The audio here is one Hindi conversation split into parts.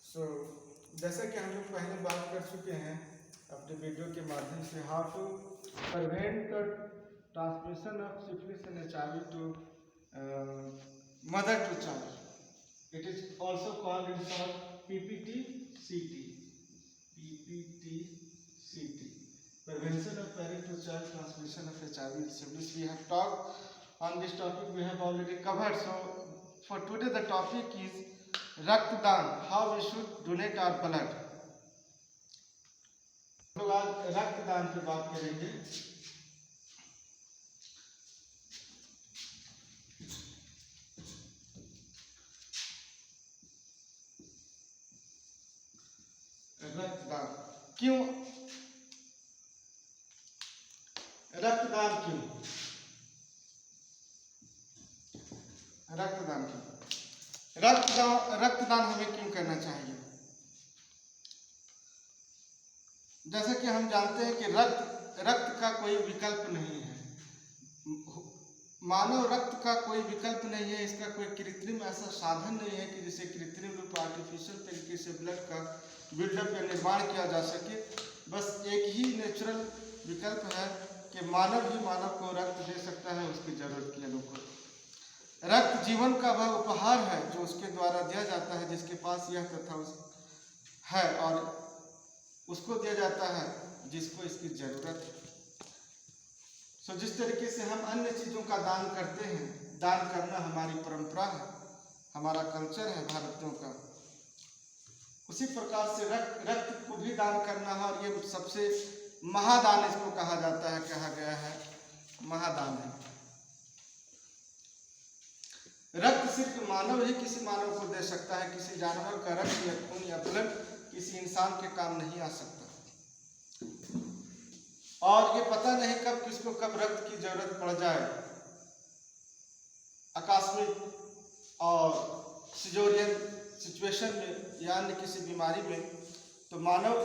सो जैसा कि हम लोग पहले बात कर चुके हैं अपने वीडियो के माध्यम से, how to prevent the transmission of syphilis and HIV to mother to child. It is also called in short PPT-CT, prevention of parent to child transmission of HIV syphilis. We have talked on this topic, we have already covered. So for today the topic is रक्तदान, how we should donate our blood. तो आज रक्तदान की बात करेंगे। रक्तदान क्यों, रक्तदान क्यों, रक्तदान क्यों, रक्तदान हमें क्यों करना चाहिए। जैसा कि हम जानते हैं कि रक्त का कोई विकल्प नहीं है, मानव रक्त का कोई विकल्प नहीं है। इसका कोई कृत्रिम ऐसा साधन नहीं है कि जिसे कृत्रिम रूप आर्टिफिशियल तरीके से ब्लड का बिल्डअप या निर्माण किया जा सके। बस एक ही नेचुरल विकल्प है कि मानव ही मानव को रक्त दे सकता है उसकी जरूरत के अनुकूल। रक्त जीवन का वह उपहार है जो उसके द्वारा दिया जाता है, जिसके पास यह तथा है, और उसको दिया जाता है जिसको इसकी जरूरत है। सो जिस तरीके से हम अन्य चीज़ों का दान करते हैं, दान करना हमारी परंपरा है, हमारा कल्चर है भारतीयों का, उसी प्रकार से रक्त को भी दान करना है। और ये सबसे महादान इसको कहा जाता है, कहा गया है महादान है। रक्त सिर्फ मानव ही किसी मानव को दे सकता है, किसी जानवर का रक्त या खून या ब्लड किसी इंसान के काम नहीं आ सकता। और ये पता नहीं कब किसको कब रक्त की जरूरत पड़ जाए, आकस्मिक और सिजोरियन सिचुएशन में या अन्य किसी बीमारी में, तो मानव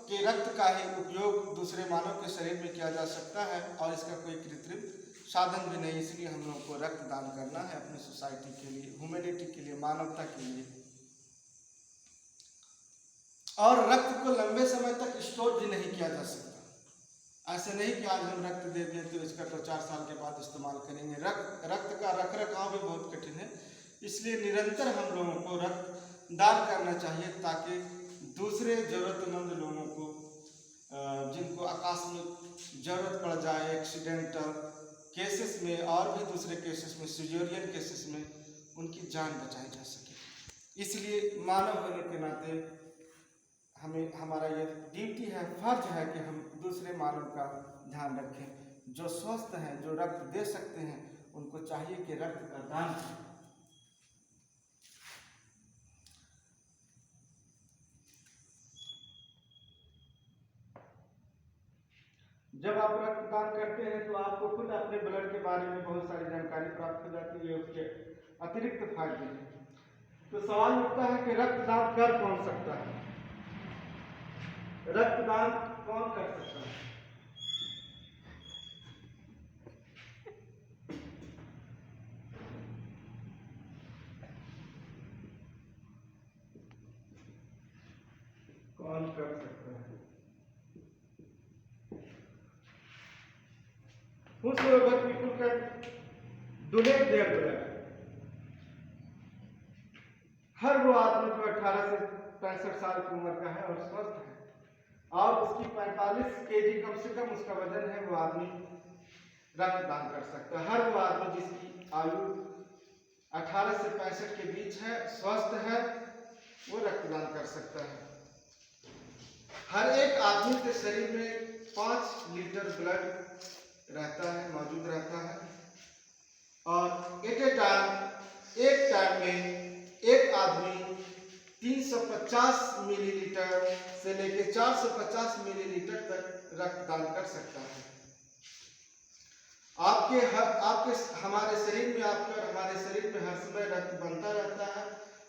के रक्त का ही उपयोग दूसरे मानव के शरीर में किया जा सकता है और इसका कोई कृत्रिम साधन भी नहीं। इसलिए हम लोग को रक्त दान करना है अपनी सोसाइटी के लिए, ह्यूमैनिटी के लिए, मानवता के लिए। और रक्त को लंबे समय तक स्टोर भी नहीं किया जा सकता। ऐसे नहीं कि आज हम रक्त दे दें तो इसका तो 4 साल के बाद इस्तेमाल करेंगे। रक्त का रख रखाव भी बहुत कठिन है, इसलिए निरंतर हम लोगों को रक्त दान करना चाहिए ताकि दूसरे जरूरतमंद लोगों को, जिनको आकस्मिक जरूरत पड़ जाए, एक्सीडेंटल केसेस में और भी दूसरे केसेस में, सिजोरियन केसेस में, उनकी जान बचाई जा सके। इसलिए मानव होने के नाते हमें, हमारा ये ड्यूटी है, फर्ज है कि हम दूसरे मानव का ध्यान रखें। जो स्वस्थ हैं, जो रक्त दे सकते हैं, उनको चाहिए कि रक्त का दान करें। जब आप रक्तदान करते हैं तो आपको खुद अपने ब्लड के बारे में बहुत सारी जानकारी प्राप्त हो जाती है, उसके अतिरिक्त फायदे हैं। तो सवाल उठता है कि रक्तदान कर कौन सकता है, रक्तदान कौन कर सकता है। कौन कर सकता है? Whosoever people can donate their blood. हर वो आदमी जो 18 से 65 साल की उम्र का है और स्वस्थ है और उसकी 45 kg कम से कम उसका वजन है, वो आदमी रक्तदान कर सकता है। हर वो आदमी जिसकी आयु 18 से 65 के बीच है, स्वस्थ है, वो रक्तदान कर सकता है। हर एक आदमी के शरीर में 5 लीटर ब्लड रहता है, मौजूद रहता है, और एक टाइम में एक आदमी 350 मिलीलीटर से लेकर 450 मिलीलीटर तक रक्तदान कर सकता है। हमारे शरीर में, आपके और हमारे शरीर में हर समय रक्त बनता रहता है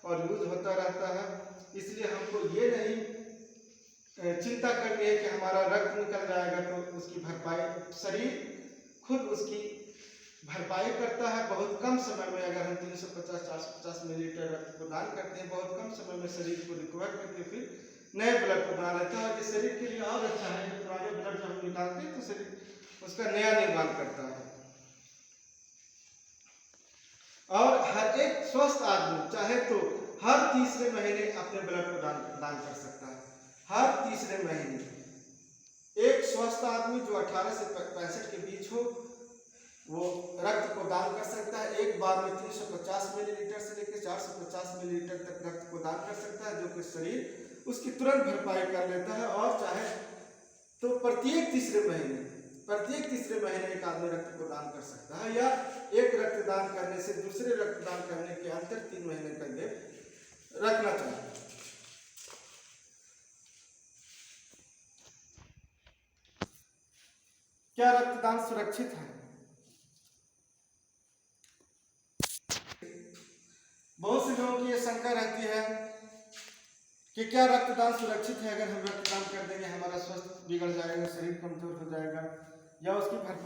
और यूज होता रहता है। इसलिए हमको ये नहीं चिंता करनी है कि हमारा रक्त निकल जाएगा तो उसकी भरपाई शरीर खुद उसकी भरपाई करता है। बहुत कम समय में अगर हम 350-450 मिलीलीटर रक्त को दान करते हैं, बहुत कम समय में शरीर को रिकवर करके फिर नए ब्लड को बना लेता है। और ये शरीर के लिए और अच्छा है कि पुराने ब्लड जब हम निकालते हैं तो शरीर उसका नया निर्माण करता है। और हर एक स्वस्थ आदमी चाहे तो हर तीसरे महीने अपने ब्लड को दान कर सकता है। हर तीसरे महीने एक स्वस्थ आदमी जो 18 से 65 के बीच हो वो रक्त को दान कर सकता है। एक बार में 350 मिलीलीटर से लेकर 450 मिलीलीटर तक रक्त को दान कर सकता है, जो कि शरीर उसकी तुरंत भरपाई कर लेता है। और चाहे तो प्रत्येक तीसरे महीने एक आदमी रक्त को दान कर सकता है, या एक रक्तदान करने से दूसरे रक्तदान करने के अंतर 3 महीने का गैप रखना चाहिए। क्या रक्तदान सुरक्षित है? बहुत से लोगों की ये शंका रहती है कि क्या रक्तदान सुरक्षित है? अगर हम रक्तदान कर देंगे हमारा स्वास्थ्य बिगड़ जाएगा, शरीर कमजोर हो जाएगा, या उसकी भरपाई